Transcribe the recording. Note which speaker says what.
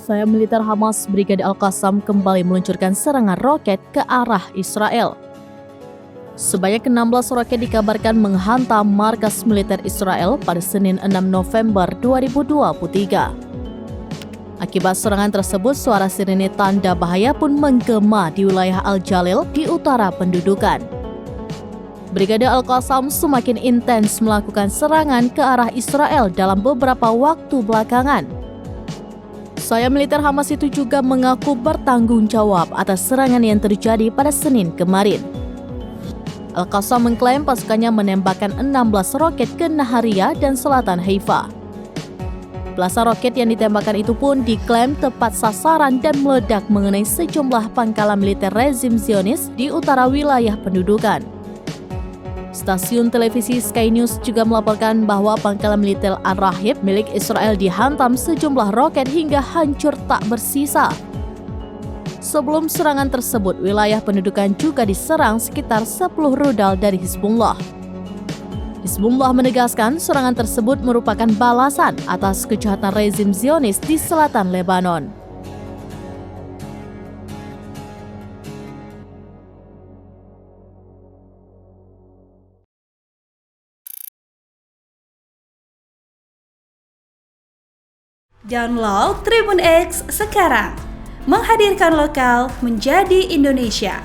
Speaker 1: Sayap militer Hamas Brigade Al-Qassam kembali meluncurkan serangan roket ke arah Israel. Sebanyak 16 roket dikabarkan menghantam markas militer Israel pada Senin 6 November 2023. Akibat serangan tersebut, suara sirene tanda bahaya pun menggema di wilayah Al-Jalil di utara pendudukan. Brigade Al-Qassam semakin intens melakukan serangan ke arah Israel dalam beberapa waktu belakangan. Sayap militer Hamas itu juga mengaku bertanggung jawab atas serangan yang terjadi pada Senin kemarin. Al-Qassam mengklaim pasukannya menembakkan 16 roket ke Nahariyah dan selatan Haifa. Belasan roket yang ditembakkan itu pun diklaim tepat sasaran dan meledak mengenai sejumlah pangkalan militer rezim Zionis di utara wilayah pendudukan. Stasiun televisi Sky News juga melaporkan bahwa pangkalan militer Al-Rahib milik Israel dihantam sejumlah roket hingga hancur tak bersisa. Sebelum serangan tersebut, wilayah pendudukan juga diserang sekitar 10 rudal dari Hizbullah. Hizbullah menegaskan serangan tersebut merupakan balasan atas kejahatan rezim Zionis di selatan Lebanon.
Speaker 2: Download Tribun X sekarang, menghadirkan lokal menjadi Indonesia.